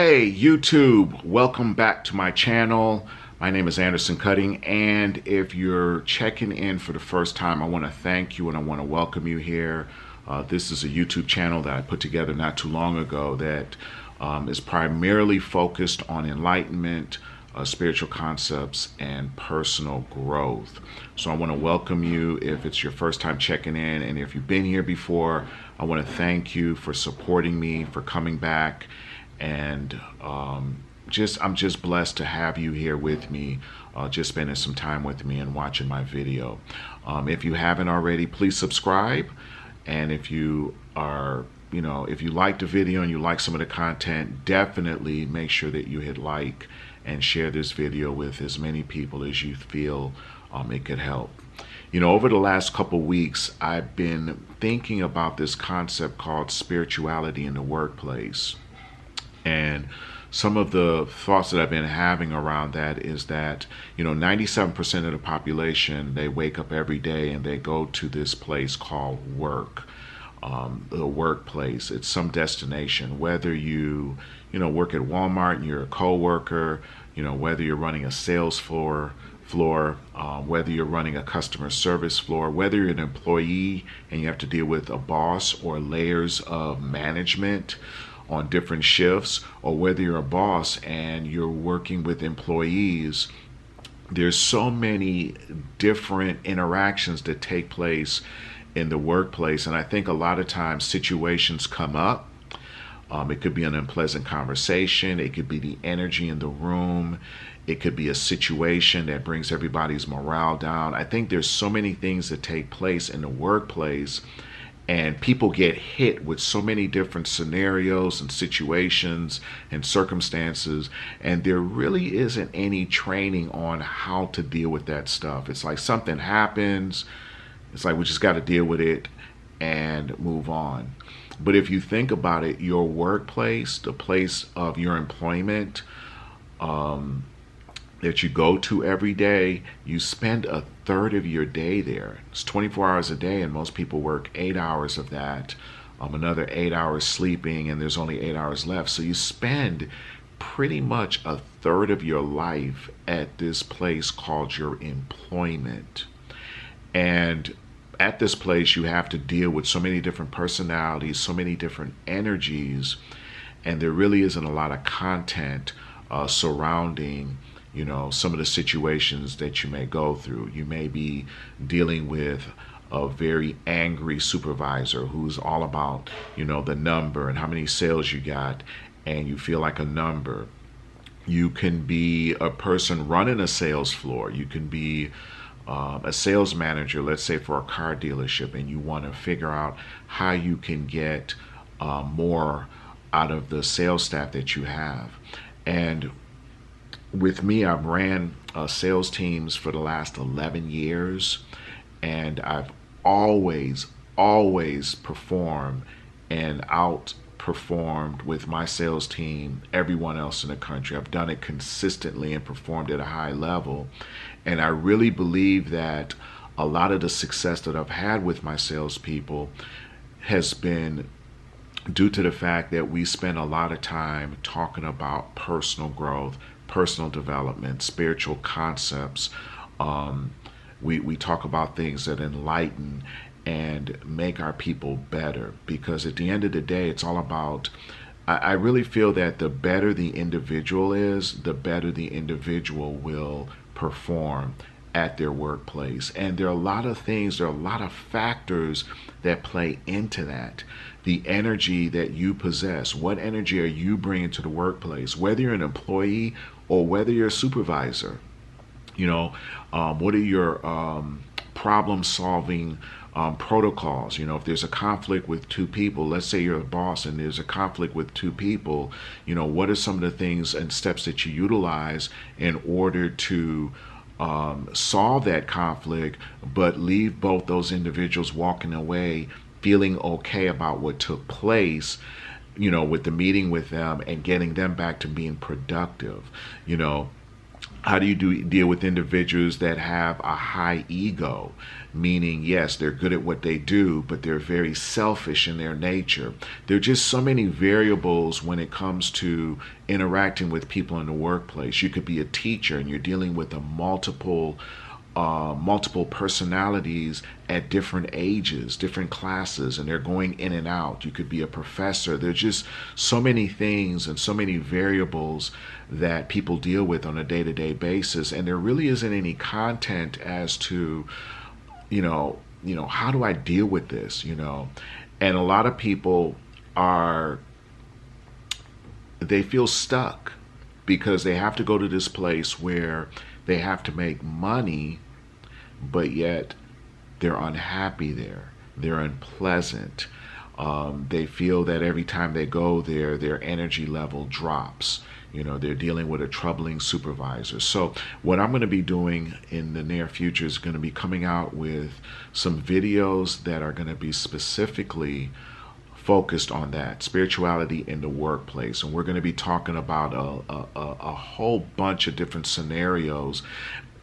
Hey YouTube, welcome back to my channel. My name is Anderson Cutting, and if you're checking in for the first time, I want to thank you and I want to welcome you here. This is a YouTube channel that I put together not too long ago that is primarily focused on enlightenment, spiritual concepts, and personal growth. So I want to welcome you if it's your first time checking in, and if you've been here before, I want to thank you for supporting me, for coming back. And I'm just blessed to have you here with me, just spending some time with me and watching my video. If you haven't already, please subscribe. And if you are, if you like the video and you like some of the content, definitely make sure that you hit like and share this video with as many people as you feel it could help. Over the last couple weeks, I've been thinking about this concept called spirituality in the workplace. And some of the thoughts that I've been having around that is that, 97% of the population, they wake up every day and they go to this place called work. The workplace, it's some destination, whether you, work at Walmart and you're a co-worker, whether you're running a sales floor, whether you're running a customer service floor, whether you're an employee and you have to deal with a boss or layers of management on different shifts, or whether you're a boss and you're working with employees. There's so many different interactions that take place in the workplace, and I think a lot of times situations come up. It could be an unpleasant conversation, it could be the energy in the room, it could be a situation that brings everybody's morale down. I think there's so many things that take place in the workplace, and people get hit with so many different scenarios and situations and circumstances, and there really isn't any training on how to deal with that stuff. It's like something happens, it's like we just got to deal with it and move on. But if you think about it, your workplace, the place of your employment, that you go to every day, you spend a third of your day there. It's 24 hours a day, and most people work 8 hours of that, another 8 hours sleeping, and there's only 8 hours left. So you spend pretty much a third of your life at this place called your employment. And at this place, you have to deal with so many different personalities, so many different energies, and there really isn't a lot of content surrounding some of the situations that you may go through. You may be dealing with a very angry supervisor who's all about, the number and how many sales you got, and you feel like a number. You can be a person running a sales floor. You can be a sales manager, let's say for a car dealership, and you want to figure out how you can get more out of the sales staff that you have. And with me, I've ran sales teams for the last 11 years, and I've always performed and outperformed with my sales team everyone else in the country. I've done it consistently and performed at a high level, and I really believe that a lot of the success that I've had with my salespeople has been due to the fact that we spend a lot of time talking about personal growth, personal development, spiritual concepts. We talk about things that enlighten and make our people better, because at the end of the day, it's all about, I really feel that the better the individual is, the better the individual will perform at their workplace. And there are a lot of things, there are a lot of factors that play into that. The energy that you possess, what energy are you bringing to the workplace, whether you're an employee or whether you're a supervisor. What are your problem solving protocols? If there's a conflict with two people, let's say you're a boss and there's a conflict with two people, what are some of the things and steps that you utilize in order to solve that conflict, but leave both those individuals walking away feeling okay about what took place, with the meeting with them, and getting them back to being productive. How do you deal with individuals that have a high ego? Meaning, yes, they're good at what they do, but they're very selfish in their nature. There are just so many variables when it comes to interacting with people in the workplace. You could be a teacher and you're dealing with multiple personalities at different ages, different classes, and they're going in and out. You could be a professor. There's just so many things and so many variables that people deal with on a day-to-day basis, and there really isn't any content as to, how do I deal with this, And a lot of people are, they feel stuck because they have to go to this place where they have to make money, but yet they're unhappy there. They're unpleasant. They feel that every time they go there, their energy level drops. They're dealing with a troubling supervisor. So what I'm going to be doing in the near future is going to be coming out with some videos that are going to be specifically focused on that, spirituality in the workplace. And we're going to be talking about a whole bunch of different scenarios.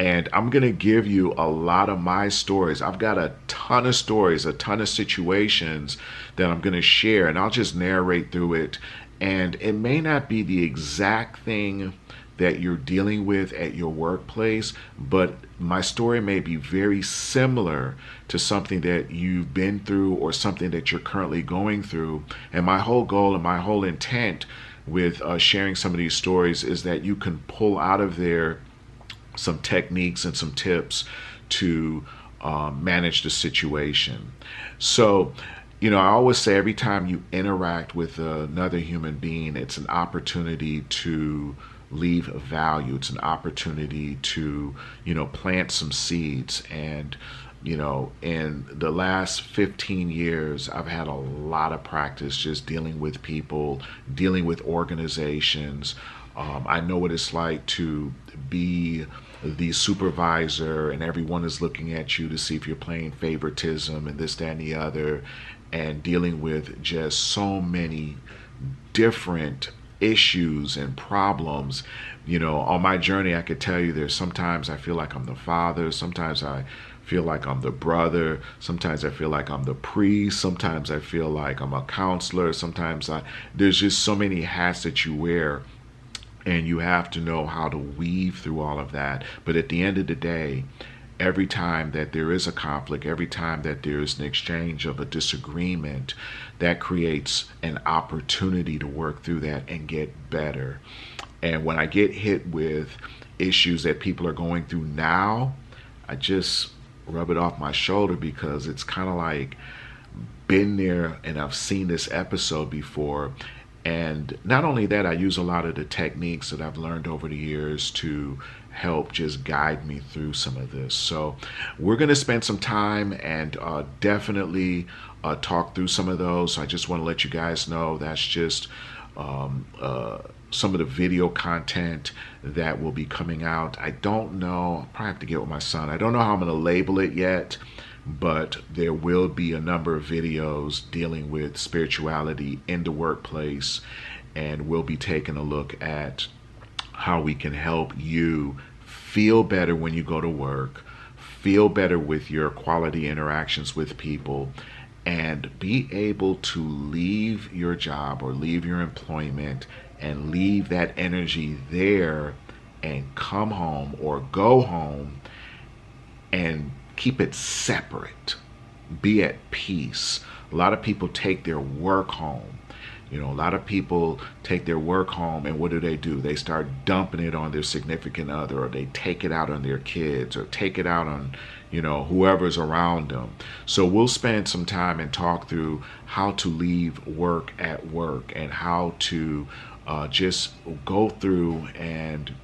And I'm going to give you a lot of my stories. I've got a ton of stories, a ton of situations that I'm going to share, and I'll just narrate through it. And it may not be the exact thing that you're dealing with at your workplace, but my story may be very similar to something that you've been through or something that you're currently going through. And my whole goal and my whole intent with sharing some of these stories is that you can pull out of there some techniques and some tips to manage the situation. So, I always say every time you interact with another human being, it's an opportunity to leave value. It's an opportunity to, plant some seeds. And, in the last 15 years, I've had a lot of practice just dealing with people, dealing with organizations. I know what it's like to be the supervisor and everyone is looking at you to see if you're playing favoritism and this, that, and the other, and dealing with just so many different issues and problems. On my journey, I could tell you there's sometimes I feel like I'm the father, sometimes I feel like I'm the brother, sometimes I feel like I'm the priest, sometimes I feel like I'm a counselor, there's just so many hats that you wear. And you have to know how to weave through all of that. But at the end of the day, every time that there is a conflict, every time that there is an exchange of a disagreement, that creates an opportunity to work through that and get better. And when I get hit with issues that people are going through now, I just rub it off my shoulder because it's kind of like been there and I've seen this episode before. And not only that, I use a lot of the techniques that I've learned over the years to help just guide me through some of this. So we're going to spend some time and definitely talk through some of those. So I just want to let you guys know that's just some of the video content that will be coming out. I don't know. I'll probably have to get with my son. I don't know how I'm going to label it yet, but there will be a number of videos dealing with spirituality in the workplace, and we'll be taking a look at how we can help you feel better when you go to work, feel better with your quality interactions with people, and be able to leave your job or leave your employment and leave that energy there and come home or go home and keep it separate. Be at peace. A lot of people take their work home. A lot of people take their work home and what do? They start dumping it on their significant other, or they take it out on their kids, or take it out on, whoever's around them. So we'll spend some time and talk through how to leave work at work and how to just go through and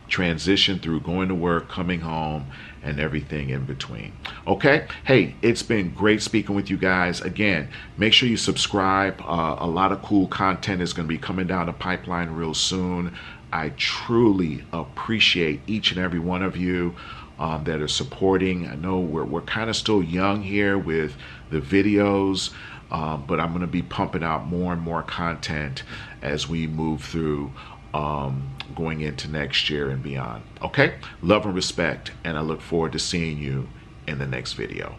transition through going to work, coming home, and everything in between. Okay? Hey, it's been great speaking with you guys. Again, make sure you subscribe. A lot of cool content is going to be coming down the pipeline real soon. I truly appreciate each and every one of you that are supporting. I know we're kind of still young here with the videos, but I'm going to be pumping out more and more content as we move through going into next year and beyond. Okay, love and respect, and I look forward to seeing you in the next video.